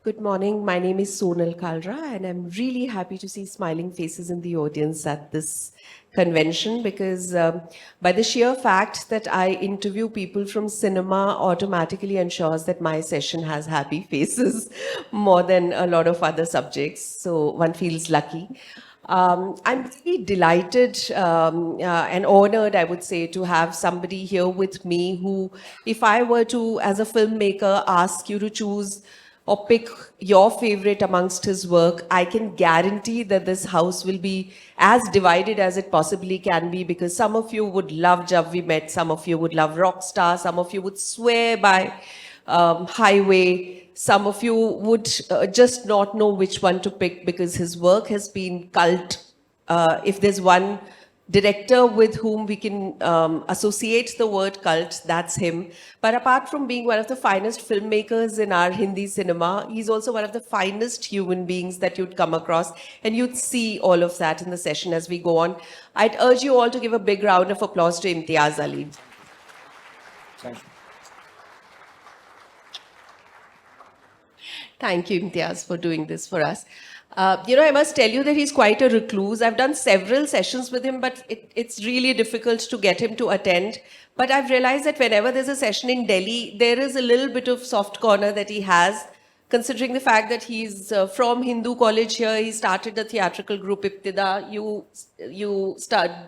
Good morning. My name is Sonal Kalra, and I'm really happy to see smiling faces in the audience at this convention because, by the sheer fact that I interview people from cinema, automatically ensures that my session has happy faces more than a lot of other subjects. So one feels lucky. I'm really delighted and honored, I would say, to have somebody here with me who, if I were to, as a filmmaker, ask you to choose or pick your favorite amongst his work, I can guarantee that this house will be as divided as it possibly can be, because some of you would love Jab We Met, some of you would love Rockstar, some of you would swear by Highway, some of you would just not know which one to pick because his work has been cult. If there's one director with whom we can associate the word cult, that's him. But apart from being one of the finest filmmakers in our Hindi cinema, he's also one of the finest human beings that you'd come across. And you'd see all of that in the session as we go on. I'd urge you all to give a big round of applause to Imtiaz Ali. Thank you. Thank you, Imtiaz, for doing this for us. I must tell you that he's quite a recluse. I've done several sessions with him, but it's really difficult to get him to attend. But I've realized that whenever there's a session in Delhi, there is a little bit of soft corner that he has, considering the fact that he's from Hindu college here. He started the theatrical group Ibtida.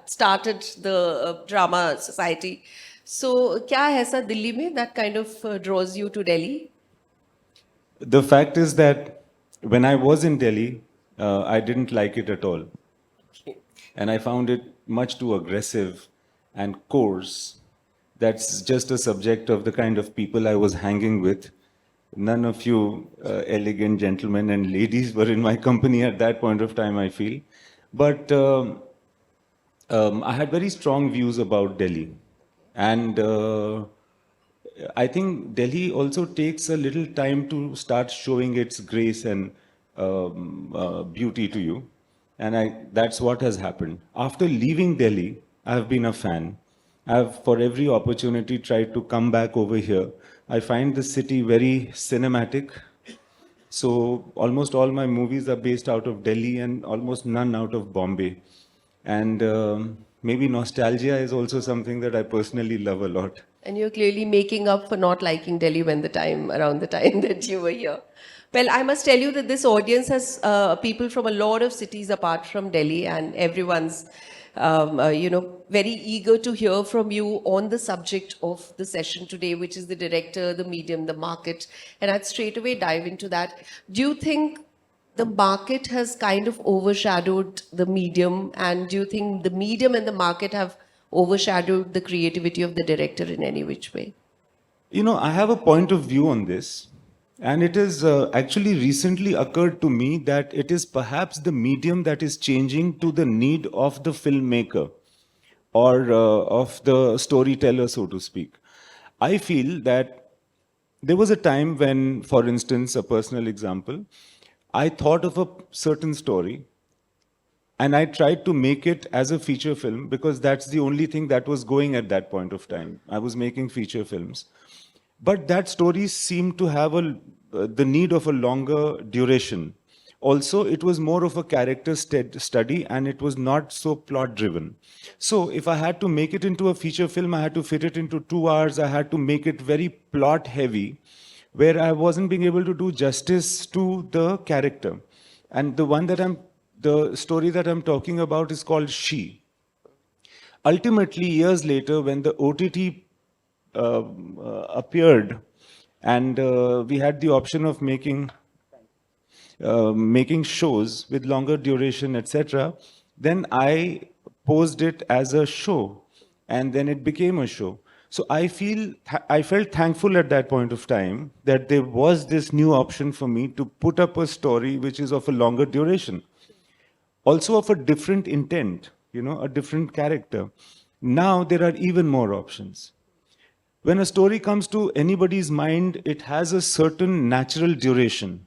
Started the drama society. So, क्या है ऐसा दिल्ली में that kind of draws you to Delhi? The fact is that when I was in Delhi, I didn't like it at all. And I found it much too aggressive and coarse. That's just a subject of the kind of people I was hanging with. None of you elegant gentlemen and ladies were in my company at that point of time, I feel. But I had very strong views about Delhi. And I think Delhi also takes a little time to start showing its grace and beauty to you. And that's what has happened. After leaving Delhi, I have been a fan. I've, for every opportunity, tried to come back over here. I find the city very cinematic. So almost all my movies are based out of Delhi and almost none out of Bombay. And maybe nostalgia is also something that I personally love a lot. And you're clearly making up for not liking Delhi around the time that you were here. Well, I must tell you that this audience has people from a lot of cities apart from Delhi, and everyone's, very eager to hear from you on the subject of the session today, which is the director, the medium, the market. And I'd straight away dive into that. Do you think the market has kind of overshadowed the medium, and do you think the medium and the market have overshadowed the creativity of the director in any which way? You know, I have a point of view on this, and it is actually recently occurred to me that it is perhaps the medium that is changing to the need of the filmmaker or of the storyteller, so to speak. I feel that there was a time when, for instance, a personal example, I thought of a certain story and I tried to make it as a feature film because that's the only thing that was going at that point of time. I was making feature films. But that story seemed to have the need of a longer duration. Also, it was more of a character study and it was not so plot driven. So if I had to make it into a feature film, I had to fit it into 2 hours. I had to make it very plot heavy, where I wasn't being able to do justice to the character. And the story that I'm talking about is called She. Ultimately, years later, when the OTT appeared, and we had the option of making shows with longer duration, etc. Then I posed it as a show, and then it became a show. So I felt thankful at that point of time that there was this new option for me to put up a story which is of a longer duration, also of a different intent, a different character. Now there are even more options. When a story comes to anybody's mind, it has a certain natural duration.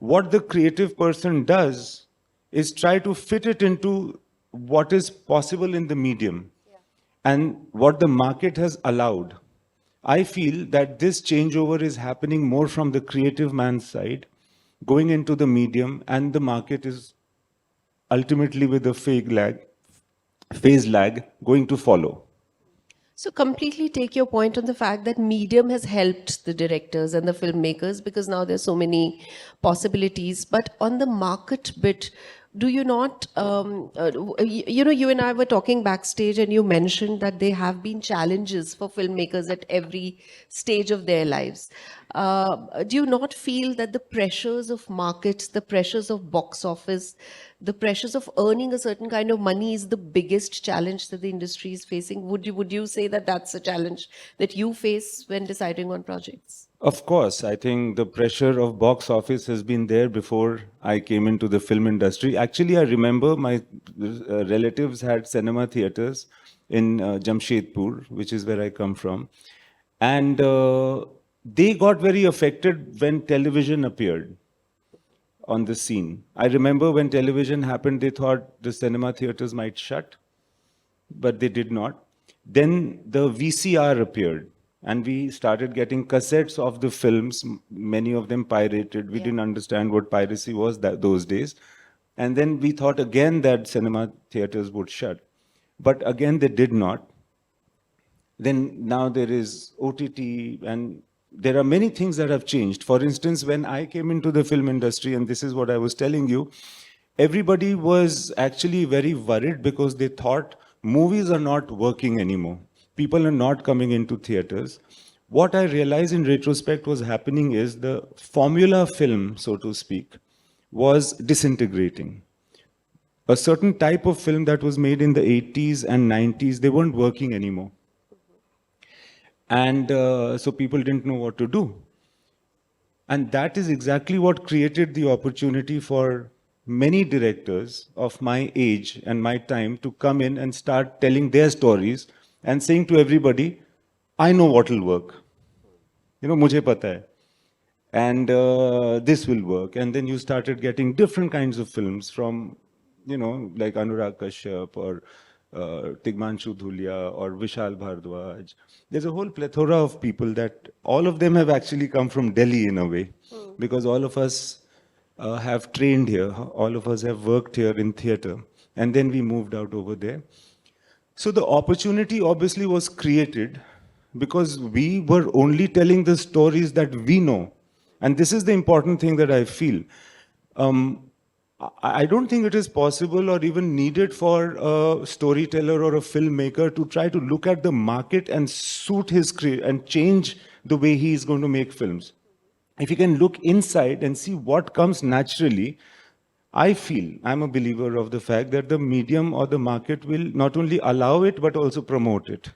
What the creative person does is try to fit it into what is possible in the medium and what the market has allowed. I feel that this changeover is happening more from the creative man's side, going into the medium, and the market is ultimately with a phase lag going to follow. So completely take your point on the fact that medium has helped the directors and the filmmakers because now there's so many possibilities. But on the market bit, do you not, you and I were talking backstage and you mentioned that there have been challenges for filmmakers at every stage of their lives. Do you not feel that the pressures of markets, the pressures of box office, the pressures of earning a certain kind of money is the biggest challenge that the industry is facing? Would you say that that's a challenge that you face when deciding on projects? Of course, I think the pressure of box office has been there before I came into the film industry. Actually, I remember my relatives had cinema theaters in Jamshedpur, which is where I come from. And they got very affected when television appeared on the scene. I remember when television happened, they thought the cinema theaters might shut, but they did not. Then the VCR appeared, and we started getting cassettes of the films, many of them pirated. We Yeah. didn't understand what piracy was those days. And then we thought again that cinema theaters would shut. But again, they did not. Then now there is OTT, and there are many things that have changed. For instance, when I came into the film industry, and this is what I was telling you, everybody was actually very worried because they thought movies are not working anymore. People are not coming into theaters. What I realized in retrospect was happening is the formula film, so to speak, was disintegrating. A certain type of film that was made in the 80s and 90s, they weren't working anymore. And so people didn't know what to do. And that is exactly what created the opportunity for many directors of my age and my time to come in and start telling their stories and saying to everybody, I know what will work. Mujhe pata hai. And this will work. And then you started getting different kinds of films from, like Anurag Kashyap or Tigmanshu Dhulia or Vishal Bhardwaj. There's a whole plethora of people that all of them have actually come from Delhi in a way, because all of us have trained here, all of us have worked here in theater, and then we moved out over there. So the opportunity obviously was created because we were only telling the stories that we know. And this is the important thing that I feel. I don't think it is possible or even needed for a storyteller or a filmmaker to try to look at the market and suit his and change the way he is going to make films. If you can look inside and see what comes naturally, I feel, I'm a believer of the fact that the medium or the market will not only allow it, but also promote it.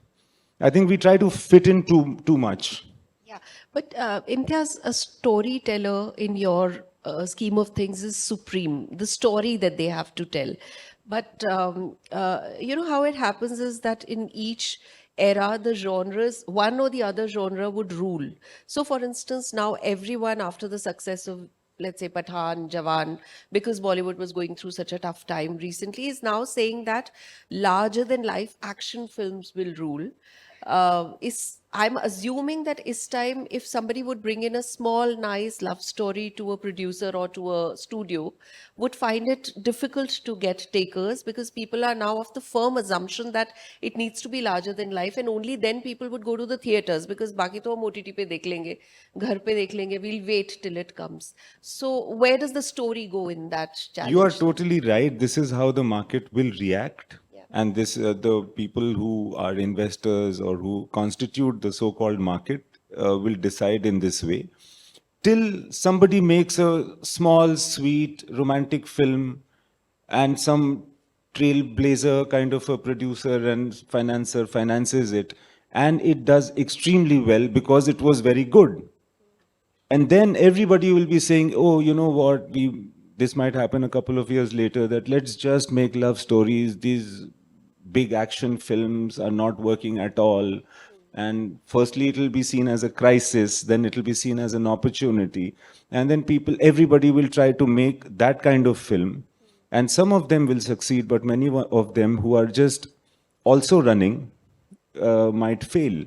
I think we try to fit in too much. Yeah, but Imtiaz, a storyteller in your scheme of things is supreme. The story that they have to tell. But you know how it happens is that in each era, the genres, one or the other genre would rule. So, for instance, now everyone after the success of, let's say, Pathan, Jawan, because Bollywood was going through such a tough time recently, is now saying that larger than life action films will rule. Is I'm assuming that is time if somebody would bring in a small, nice love story to a producer or to a studio, would find it difficult to get takers because people are now of the firm assumption that it needs to be larger than life, and only then people would go to the theaters because baki to hum OTT pe dekh lenge, ghar pe dekh lenge, we'll wait till it comes. So where does the story go in that You are challenge? totally right. This is how the market will react. Yeah. And this, the people who are investors or who constitute the so-called market will decide in this way. Till somebody makes a small, sweet, romantic film and some trailblazer kind of a producer and financer finances it, and it does extremely well because it was very good. And then everybody will be saying, oh, you know what, this might happen a couple of years later, that let's just make love stories. These big action films are not working at all. And firstly, it will be seen as a crisis, then it will be seen as an opportunity. And then everybody will try to make that kind of film. And some of them will succeed, but many of them who are just also running might fail.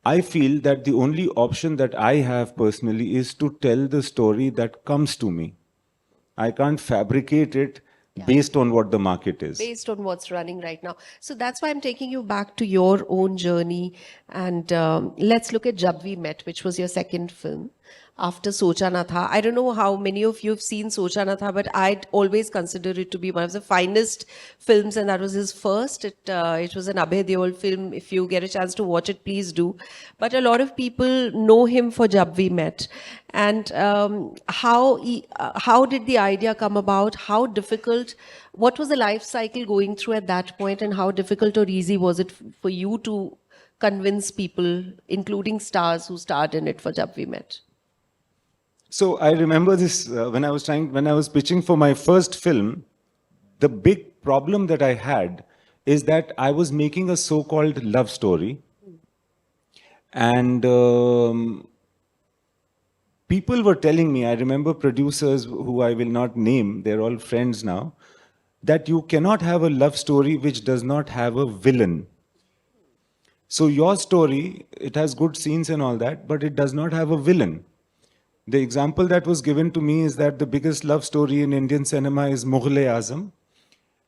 I feel that the only option that I have personally is to tell the story that comes to me. I can't fabricate it based on what the market is. Based on what's running right now. So that's why I'm taking you back to your own journey. And let's look at Jab We Met, which was your second film after Socha Na Tha. I don't know how many of you have seen Socha Na Tha, but I'd always consider it to be one of the finest films, and that was his first. It was an Abhay Deol film. If you get a chance to watch it, please do. But a lot of people know him for Jab We Met. And how did the idea come about? How difficult? What was the life cycle going through at that point, and how difficult or easy was it for you to convince people, including stars who starred in it, for Jab We Met? So I remember this when I was pitching for my first film. The big problem that I had is that I was making a so-called love story, and people were telling me. I remember producers who I will not name; they're all friends now, that you cannot have a love story which does not have a villain. So your story, it has good scenes and all that, but it does not have a villain. The example that was given to me is that the biggest love story in Indian cinema is Mughal-e-Azam.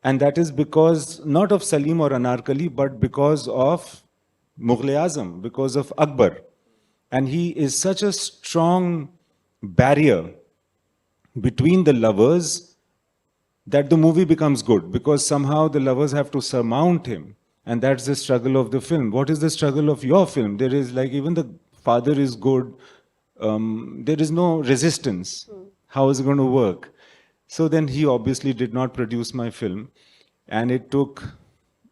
And that is because, not of Salim or Anarkali, but because of Mughal-e-Azam, because of Akbar. And he is such a strong barrier between the lovers that the movie becomes good, because somehow the lovers have to surmount him. And that's the struggle of the film. What is the struggle of your film? There is, like, even the father is good. There is no resistance. How is it going to work? So then he obviously did not produce my film. And it took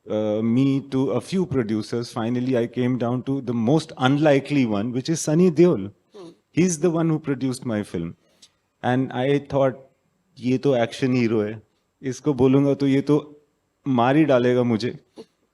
me to a few producers. Finally, I came down to the most unlikely one, which is Sunny Deol. He's the one who produced my film. And I thought, ये तो action hero है. इसको बोलूँगा तो ये तो मार ही डालेगा मुझे.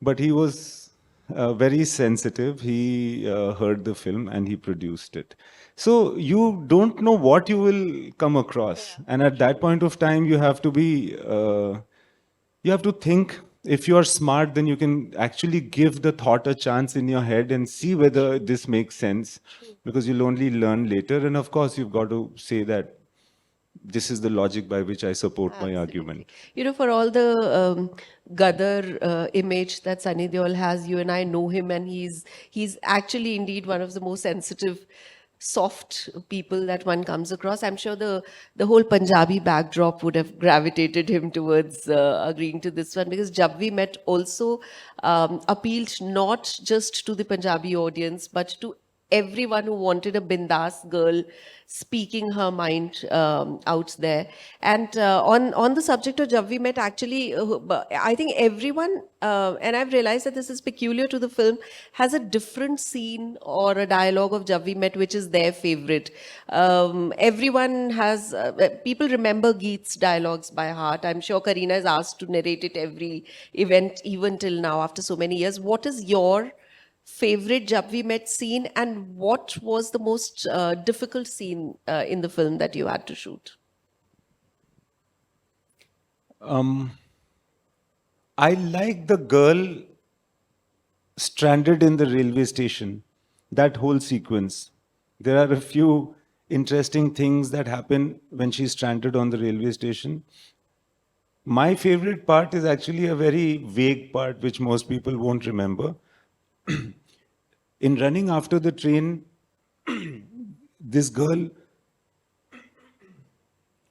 But he was very sensitive. He heard the film and he produced it. So you don't know what you will come across. And at that point of time, you have to be, you have to think. If you are smart, then you can actually give the thought a chance in your head and see whether this makes sense, because you'll only learn later. And of course, you've got to say that this is the logic by which I support my argument. You know, for all the Gadar image that Sunny Deol has, you and I know him, and he's actually indeed one of the most sensitive, soft people that one comes across. I'm sure the whole Punjabi backdrop would have gravitated him towards agreeing to this one, because Jab We Met also appealed not just to the Punjabi audience, but to everyone who wanted a bindas girl speaking her mind out there. And on the subject of Jab We Met, actually, I think everyone, and I've realized that this is peculiar to the film, has a different scene or a dialogue of Jab We Met, which is their favorite. Everyone has, people remember Geet's dialogues by heart. I'm sure Kareena is asked to narrate it every event, even till now, after so many years. What is your favorite Jab We Met scene, and what was the most difficult scene in the film that you had to shoot? I like the girl stranded in the railway station, that whole sequence. There are a few interesting things that happen when she's stranded on the railway station. My favorite part is actually a very vague part which most people won't remember. In running after the train, this girl,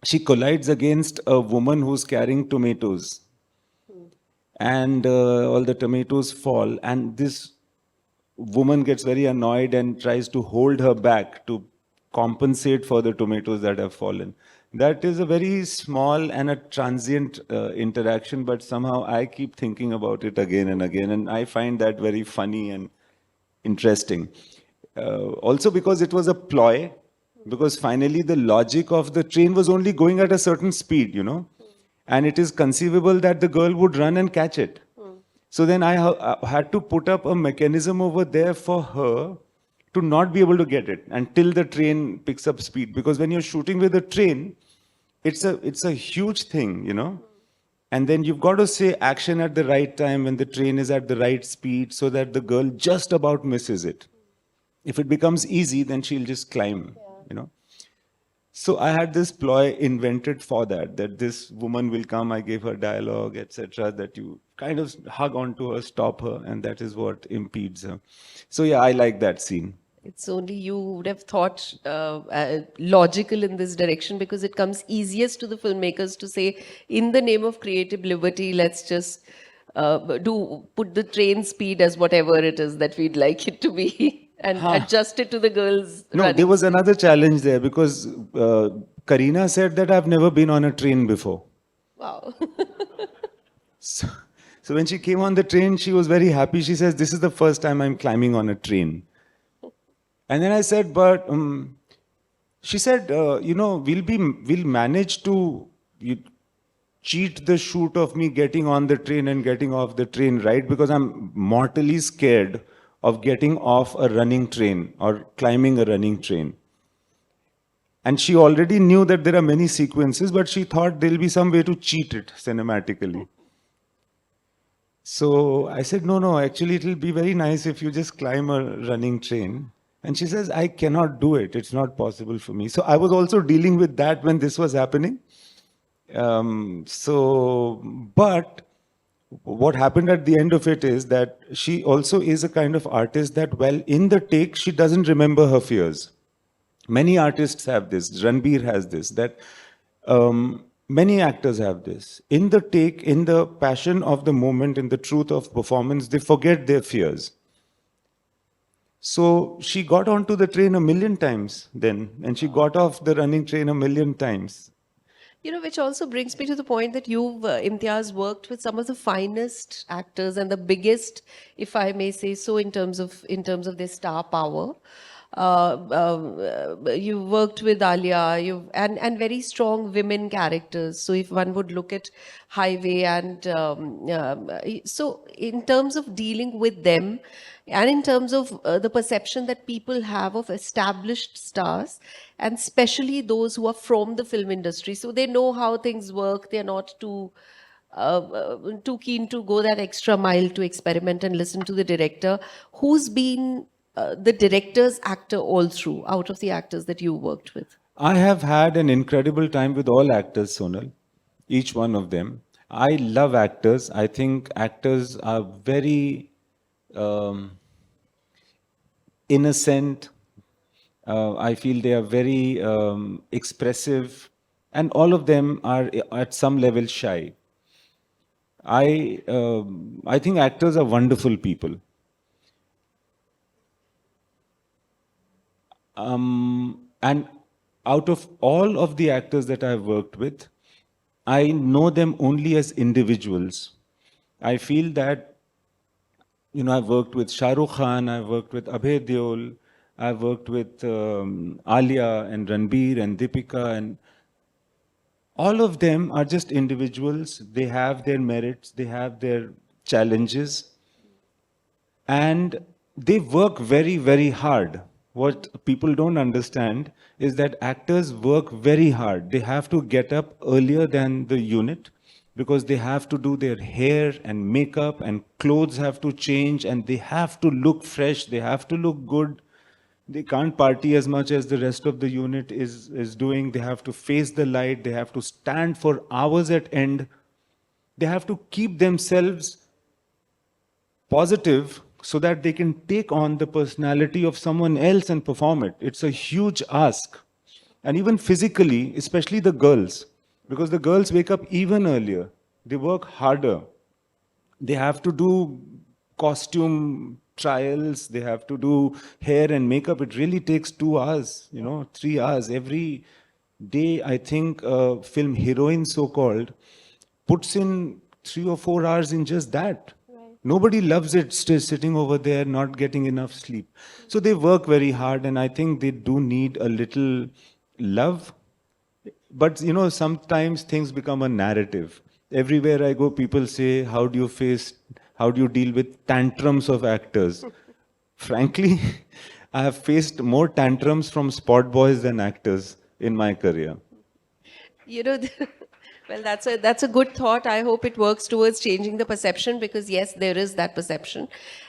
she collides against a woman who's carrying tomatoes. And all the tomatoes fall. And this woman gets very annoyed and tries to hold her back to compensate for the tomatoes that have fallen. That is a very small and a transient interaction, but somehow I keep thinking about it again and again. And I find that very funny and interesting. Also because it was a ploy, because finally the logic of the train was only going at a certain speed, you know, and it is conceivable that the girl would run and catch it. So then I had to put up a mechanism over there for her to not be able to get it until the train picks up speed. Because when you're shooting with a train, it's a huge thing, you know. And then you've got to say action at the right time when the train is at the right speed so that the girl just about misses it. If it becomes easy, then she'll just climb, you know. So I had this ploy invented for that, that this woman will come, I gave her dialogue, etc., that you kind of hug onto her, stop her, and that is what impedes her. So yeah, I like that scene. It's only you would have thought logical in this direction because it comes easiest to the filmmakers to say, in the name of creative liberty, let's just put the train speed as whatever it is that we'd like it to be and adjust it to the girls No, running. there was another challenge there because Karina said that I've never been on a train before. Wow. So, so when she came on the train, she was very happy. She says, "This is the first time I'm climbing on a train." And then I said, "But," she said, we'll manage to cheat the shoot of me getting on the train and getting off the train, right? Because I'm mortally scared of getting off a running train or climbing a running train." And she already knew that there are many sequences, but she thought there'll be some way to cheat it cinematically. So I said, no, actually, it'll be very nice if you just climb a running train. And she says, I cannot do it. It's not possible for me. So I was also dealing with that when this was happening. But what happened at the end of it is that she also is a kind of artist that, well, in the take, she doesn't remember her fears. Many artists have this. Ranbir has this. That many actors have this. In the take, in the passion of the moment, in the truth of performance, they forget their fears. So she got onto the train a million times then, and she got off the running train a million times. You know, which also brings me to the point that you've, Imtiaz, worked with some of the finest actors and the biggest, if I may say so, in terms of their star power. You worked with Alia, and very strong women characters. So if one would look at Highway so in terms of dealing with them, and in terms of the perception that people have of established stars, and especially those who are from the film industry, so they know how things work. They're not too keen to go that extra mile to experiment and listen to the director, who's been the director's actor all through, out of the actors that you worked with. I have had an incredible time with all actors, Sonal, each one of them. I love actors. I think actors are very innocent. I feel they are very expressive, and all of them are at some level shy. I think actors are wonderful people. And out of all of the actors that I've worked with, I know them only as individuals. I feel that, I've worked with Shah Rukh Khan, I've worked with Abhay Deol, I've worked with Alia and Ranbir and Deepika, and all of them are just individuals. They have their merits, they have their challenges, and they work very, very hard. What people don't understand is that actors work very hard. They have to get up earlier than the unit because they have to do their hair and makeup, and clothes have to change, and they have to look fresh, they have to look good. They can't party as much as the rest of the unit is doing. They have to face the light, they have to stand for hours at end. They have to keep themselves positive so that they can take on the personality of someone else and perform it. It's a huge ask. And even physically, especially the girls, because the girls wake up even earlier, they work harder. They have to do costume trials, they have to do hair and makeup. It really takes 2 hours, 3 hours. Every day, I think a film heroine, so called, puts in 3 or 4 hours in just that. Nobody loves it still sitting over there, not getting enough sleep. So they work very hard, and I think they do need a little love. But sometimes things become a narrative. Everywhere I go, people say, how do you deal with tantrums of actors? Frankly, I have faced more tantrums from spot boys than actors in my career. You know, well, that's a good thought. I hope it works towards changing the perception because yes, there is that perception,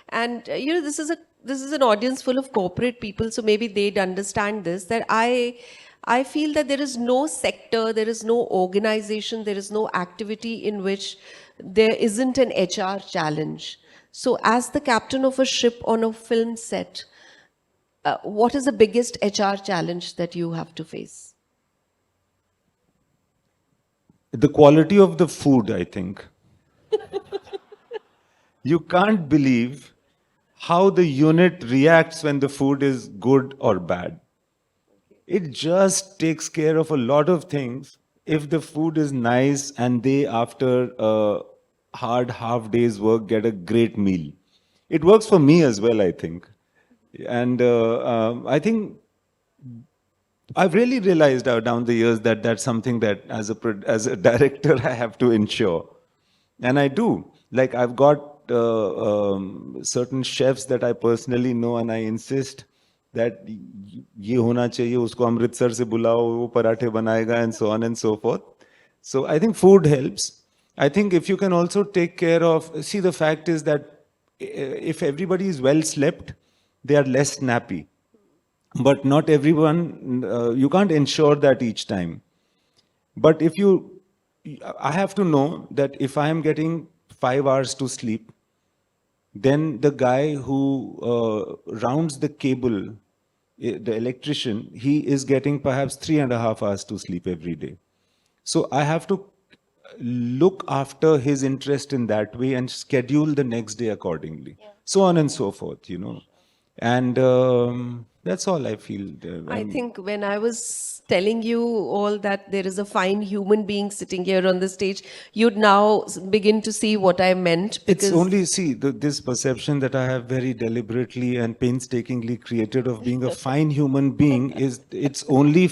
and this is a this is an audience full of corporate people, so maybe they'd understand this, that I feel that there is no sector, there is no organization, there is no activity in which there isn't an HR challenge. So as the captain of a ship on a film set, what is the biggest HR challenge that you have to face? The quality of the food, I think. You can't believe how the unit reacts when the food is good or bad. It just takes care of a lot of things. If the food is nice and they, after a hard half day's work, get a great meal. It works for me as well, I think. And I think I've really realized down the years that that's something that as a director I have to ensure, and I do. Like I've got certain chefs that I personally know, and I insist that ये होना चाहिए, उसको अमृतसर से बुलाओ, वो पराठे बनाएगा, and so on and so forth. So I think food helps. I think if you can also take care of, see, the fact is that if everybody is well slept, they are less snappy. But not everyone, you can't ensure that each time. But if you, I have to know that if I am getting 5 hours to sleep, then the guy who rounds the cable, the electrician, he is getting perhaps 3.5 hours to sleep every day. So I have to look after his interest in that way and schedule the next day accordingly. Yeah. So on and so forth, you know. And that's all I feel. I think when I was telling you all that there is a fine human being sitting here on the stage, you'd now begin to see what I meant. It's only, see, this perception that I have very deliberately and painstakingly created of being a fine human being it's only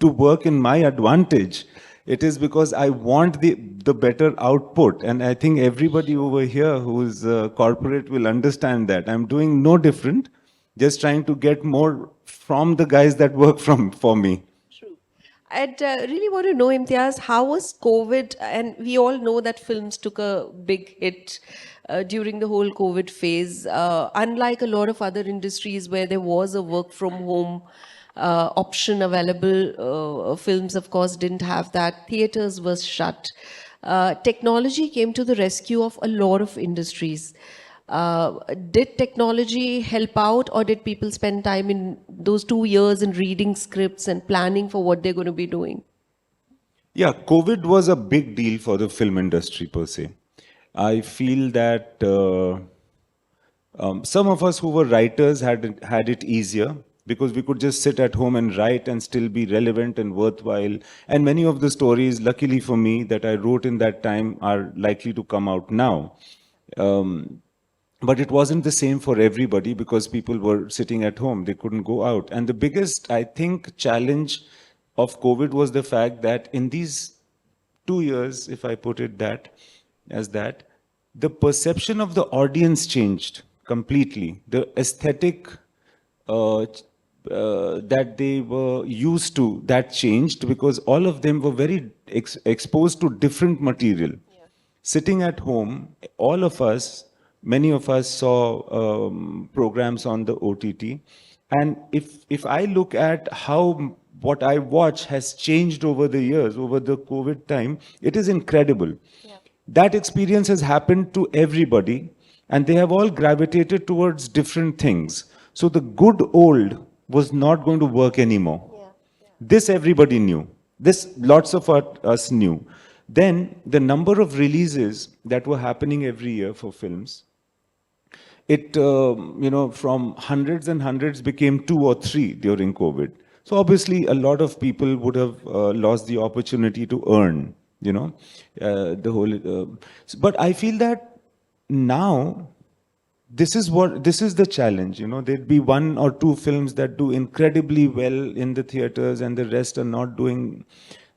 to work in my advantage. It is because I want the better output. And I think everybody over here who is corporate will understand that. I'm doing no different, just trying to get more from the guys that work for me. True. I'd really want to know, Imtiaz, how was COVID? And we all know that films took a big hit during the whole COVID phase. Unlike a lot of other industries where there was a work from home option available, films, of course, didn't have that. Theaters were shut. Technology came to the rescue of a lot of industries. Did technology help out, or did people spend time in those 2 years in reading scripts and planning for what they're going to be doing? Yeah, COVID was a big deal for the film industry per se. I feel that some of us who were writers had it easier because we could just sit at home and write and still be relevant and worthwhile. And many of the stories, luckily for me, that I wrote in that time are likely to come out now. But it wasn't the same for everybody because people were sitting at home. They couldn't go out. And the biggest, I think, challenge of COVID was the fact that in these 2 years, if I put it as that, the perception of the audience changed completely. The aesthetic that they were used to, that changed because all of them were very exposed to different material. Yeah. Sitting at home, all of us, many of us saw programs on the OTT. And if I look at how what I watch has changed over the years, over the COVID time, it is incredible. Yeah. That experience has happened to everybody, and they have all gravitated towards different things. So the good old was not going to work anymore. Yeah. Yeah. This everybody knew. This lots of us knew. Then the number of releases that were happening every year for films, it, from hundreds and hundreds became 2 or 3 during COVID. So obviously a lot of people would have lost the opportunity to earn, the whole. But I feel that now this is the challenge. There'd be 1 or 2 films that do incredibly well in the theaters and the rest are not doing,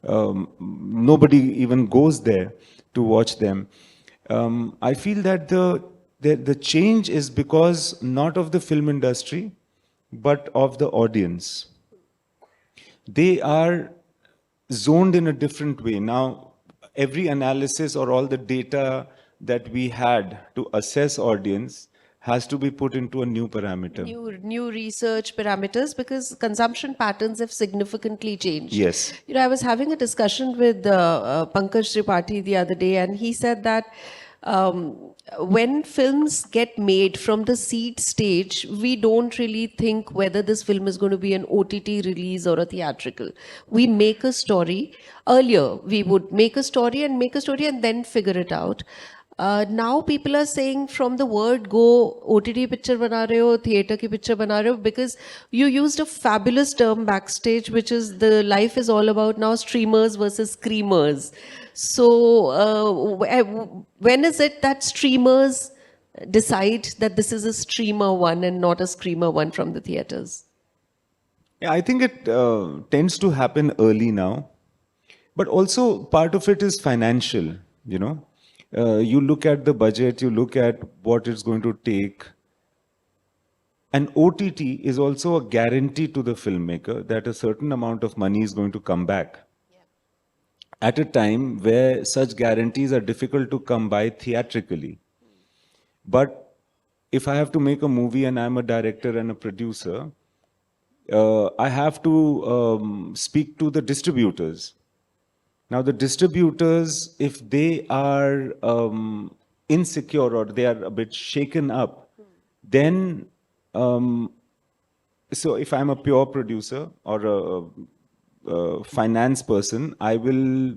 nobody even goes there to watch them. I feel that the change is because not of the film industry, but of the audience. They are zoned in a different way. Now, every analysis or all the data that we had to assess audience has to be put into a new parameter. New research parameters, because consumption patterns have significantly changed. Yes. You know, I was having a discussion with Pankaj Tripathi the other day, and he said that um, when films get made from the seed stage, we don't really think whether this film is going to be an OTT release or a theatrical. We make a story. Earlier, we would make a story and then figure it out. Now people are saying from the word go, OTT picture bana rahe ho, theater ki picture bana rahe ho, because you used a fabulous term backstage, which is the life is all about now streamers versus screamers. So when is it that streamers decide that this is a streamer one and not a screamer one from the theaters? Yeah, I think it tends to happen early now. But also part of it is financial, you know. You look at the budget, you look at what it's going to take. And OTT is also a guarantee to the filmmaker that a certain amount of money is going to come back. At a time where such guarantees are difficult to come by theatrically. But if I have to make a movie and I'm a director and a producer, I have to speak to the distributors. Now, the distributors, if they are insecure or they are a bit shaken up, then, so if I'm a pure producer or a finance person, I will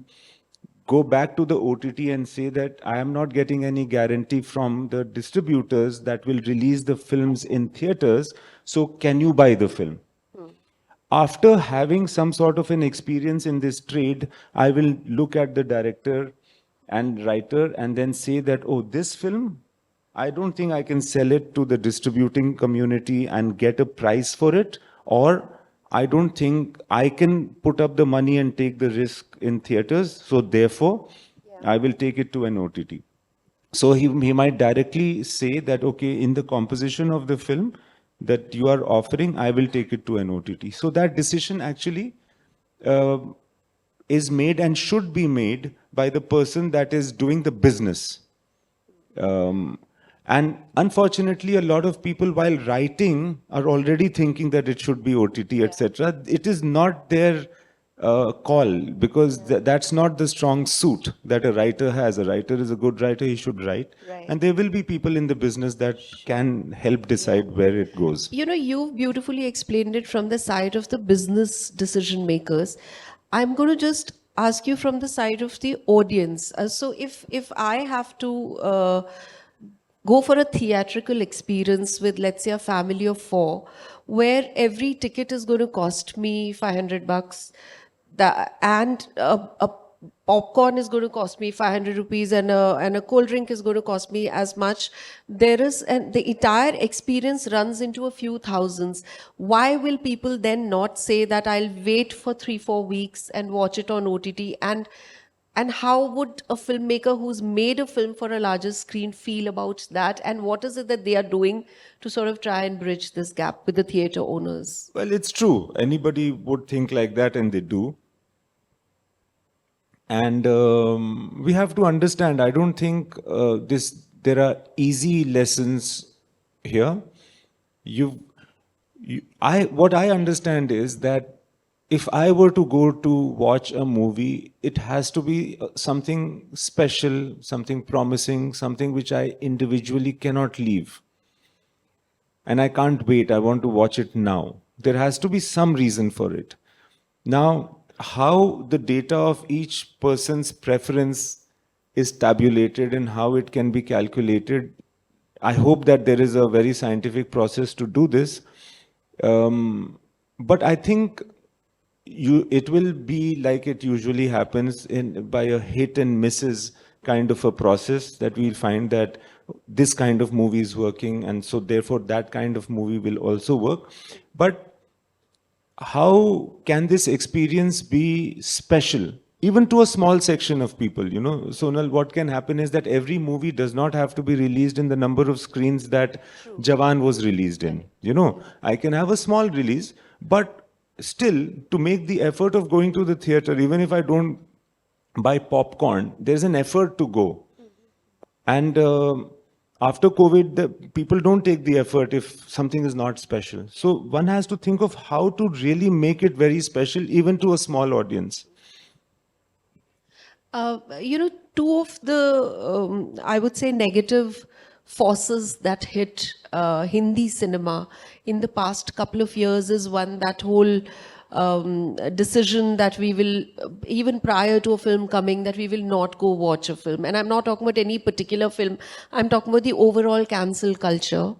go back to the OTT and say that I am not getting any guarantee from the distributors that will release the films in theaters, so can you buy the film? After having some sort of an experience in this trade, I will look at the director and writer and then say that, oh, this film, I don't think I can sell it to the distributing community and get a price for it, or I don't think I can put up the money and take the risk in theaters, so therefore, I will take it to an OTT. So he might directly say that, okay, in the composition of the film that you are offering, I will take it to an OTT. So that decision actually is made and should be made by the person that is doing the business. And unfortunately, a lot of people while writing are already thinking that it should be OTT, etc. It is not their call, because that's not the strong suit that a writer has. A writer is a good writer, he should write. Right. And there will be people in the business that can help decide where it goes. You know, you've beautifully explained it from the side of the business decision makers. I'm going to just ask you from the side of the audience. So if I have to go for a theatrical experience with, let's say, a family of 4, where every ticket is going to cost me $500, and a popcorn is going to cost me 500 rupees, and a cold drink is going to cost me as much. There is, and the entire experience runs into a few thousands. Why will people then not say that I'll wait for 3-4 weeks and watch it on OTT? And how would a filmmaker who's made a film for a larger screen feel about that? And what is it that they are doing to sort of try and bridge this gap with the theater owners? Well, it's true. Anybody would think like that, and they do. And we have to understand, I don't think there are easy lessons here. What I understand is that if I were to go to watch a movie, it has to be something special, something promising, something which I individually cannot leave. And I can't wait, I want to watch it now. There has to be some reason for it. Now, how the data of each person's preference is tabulated and how it can be calculated, I hope that there is a very scientific process to do this. But I think it will be like it usually happens by a hit and misses kind of a process, that we'll find that this kind of movie is working, and so therefore that kind of movie will also work. But how can this experience be special, even to a small section of people? You know, Sonal, what can happen is that every movie does not have to be released in the number of screens that Jawan was released in. You know, I can have a small release, but still, to make the effort of going to the theater, even if I don't buy popcorn, there's an effort to go. And after COVID, the people don't take the effort if something is not special. So one has to think of how to really make it very special, even to a small audience. Two of the, I would say, negative forces that hit Hindi cinema in the past couple of years is one, that whole decision that we will, even prior to a film coming, that we will not go watch a film. And I'm not talking about any particular film, I'm talking about the overall cancel culture.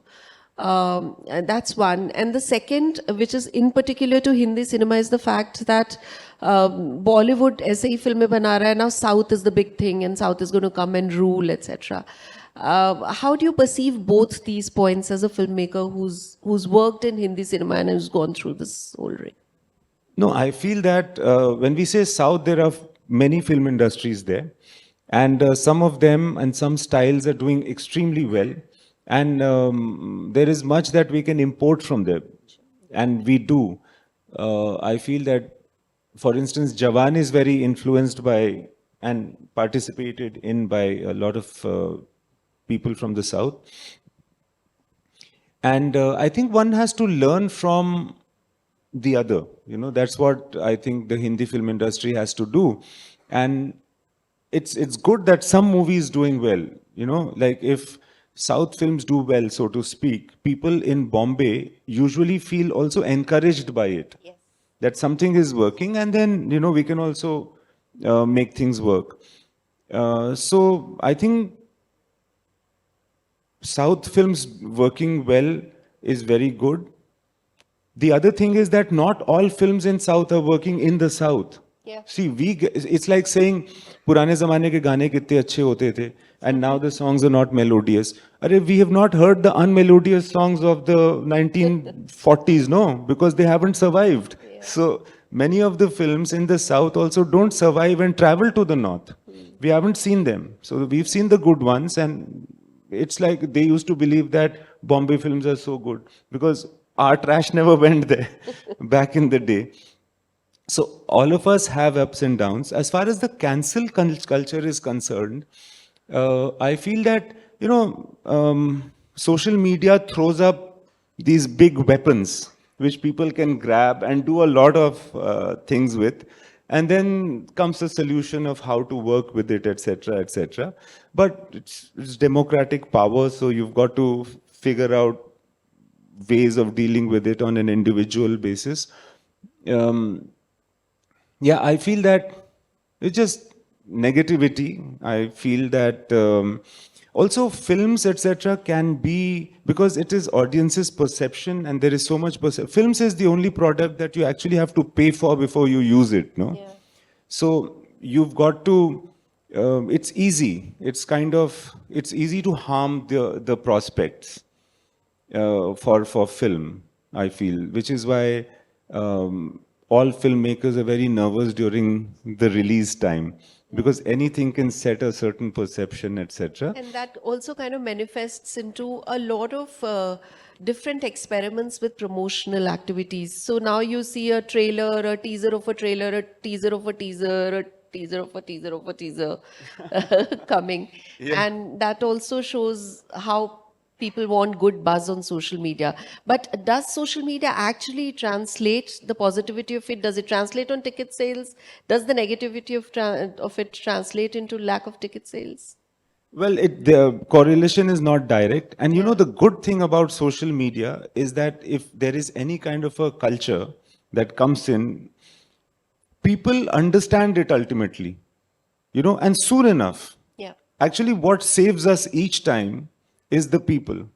And that's one. And the second, which is in particular to Hindi cinema, is the fact that Bollywood ऐसे ही फिल्में बना रहा है, now South is the big thing and South is going to come and rule, etc. How do you perceive both these points as a filmmaker who's worked in Hindi cinema and who's gone through this whole ring? No, I feel that when we say South, there are many film industries there. And some of them and some styles are doing extremely well. And there is much that we can import from there. And we do. I feel that, for instance, Jawan is very influenced by and participated in by a lot of people from the South. And I think one has to learn from the other. That's what I think the Hindi film industry has to do. And it's good that some movies doing well. Like if South films do well, so to speak, people in Bombay usually feel also encouraged by it. Yes. That something is working, and then we can also make things work. So I think South films working well is very good. The other thing is that not all films in South are working in the South. Yeah. See, it's like saying, पुराने ज़माने के गाने कितने अच्छे होते थे, and now the songs are not melodious. We have not heard the unmelodious songs of the 1940s, no, because they haven't survived. Yeah. So many of the films in the South also don't survive and travel to the North. We haven't seen them. So we've seen the good ones, and it's like they used to believe that Bombay films are so good because our trash never went there back in the day. So all of us have ups and downs. As far as the cancel culture is concerned, I feel that, social media throws up these big weapons which people can grab and do a lot of things with. And then comes the solution of how to work with it, etc., etc. But it's democratic power, so you've got to figure out ways of dealing with it on an individual basis. Yeah, I feel that it's just negativity. I feel that also films, etc., can be, because it is audience's perception and there is so much perception. Films is the only product that you actually have to pay for before you use it, no? Yeah. So you've got to, it's easy. It's easy to harm the prospects for film, I feel, which is why all filmmakers are very nervous during the release time, because anything can set a certain perception, etc. And that also kind of manifests into a lot of different experiments with promotional activities. So now you see a trailer, a teaser of a trailer, a teaser of a teaser, a teaser of a teaser of a teaser coming. Yeah. And that also shows how people want good buzz on social media. But does social media actually translate the positivity of it? Does it translate on ticket sales? Does the negativity of it translate into lack of ticket sales? Well, the correlation is not direct. And the good thing about social media is that if there is any kind of a culture that comes in, people understand it ultimately, and soon enough. Yeah. Actually, what saves us each time is the people.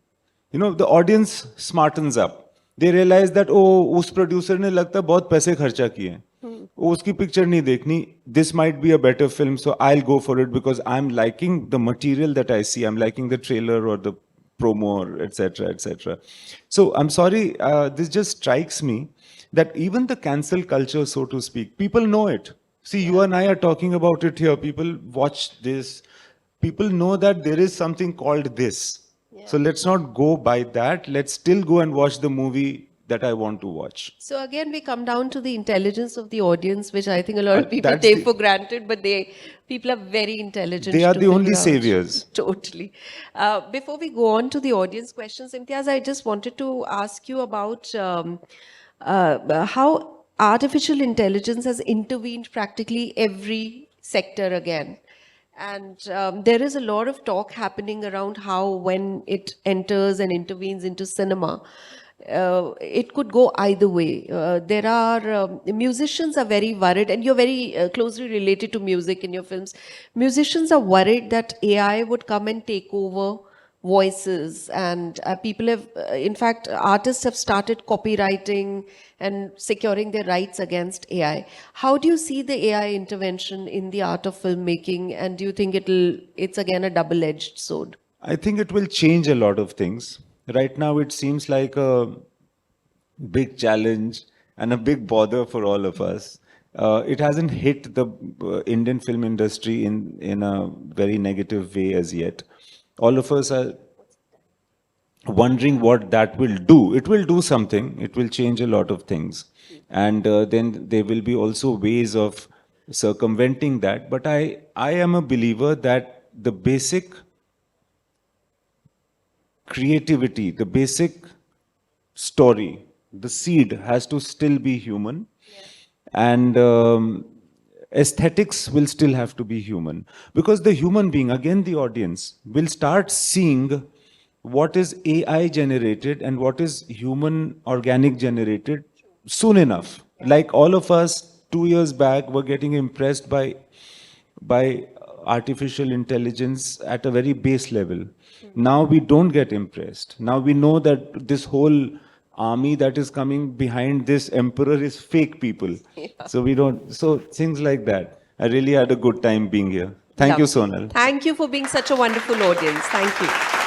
The audience smartens up. They realize that, oh, उस producer ने लगता बहुत पैसे खर्चा किए हैं. उसकी picture नहीं देखनी. This might be a better film, so I'll go for it because I'm liking the material that I see. I'm liking the trailer or the promo, etc., etc. So I'm sorry, this just strikes me that even the cancel culture, so to speak, people know it. See, you and I are talking about it here. People watch this. People know that there is something called this. Yeah. So let's not go by that. Let's still go and watch the movie that I want to watch. So again, we come down to the intelligence of the audience, which I think a lot of people That's take the- for granted, but people are very intelligent. They are to the only figure out. saviors. Totally. Before we go on to the audience questions, Imtiaz, I just wanted to ask you about how artificial intelligence has intervened practically every sector again. And there is a lot of talk happening around how when it enters and intervenes into cinema, it could go either way. There are musicians are very worried, and you're very closely related to music in your films. Musicians are worried that AI would come and take over voices, and people have, in fact, artists have started copywriting and securing their rights against AI. How do you see the AI intervention in the art of filmmaking, and do you think it's again a double-edged sword? I think it will change a lot of things. Right now, it seems like a big challenge and a big bother for all of us. It hasn't hit the Indian film industry in a very negative way as yet. All of us are wondering what that will do. It will do something. It will change a lot of things, and then there will be also ways of circumventing that. But I am a believer that the basic creativity, the basic story, the seed has to still be human, and aesthetics will still have to be human, because the human being, again the audience, will start seeing what is AI generated and what is human organic generated soon enough. Like all of us 2 years back were getting impressed by artificial intelligence at a very base level. Now we don't get impressed. Now we know that this whole army that is coming behind this emperor is fake people. So we don't, so things like that. I really had a good time being here. Thank you, Lovely. Sonal. Thank you for being such a wonderful audience. Thank you.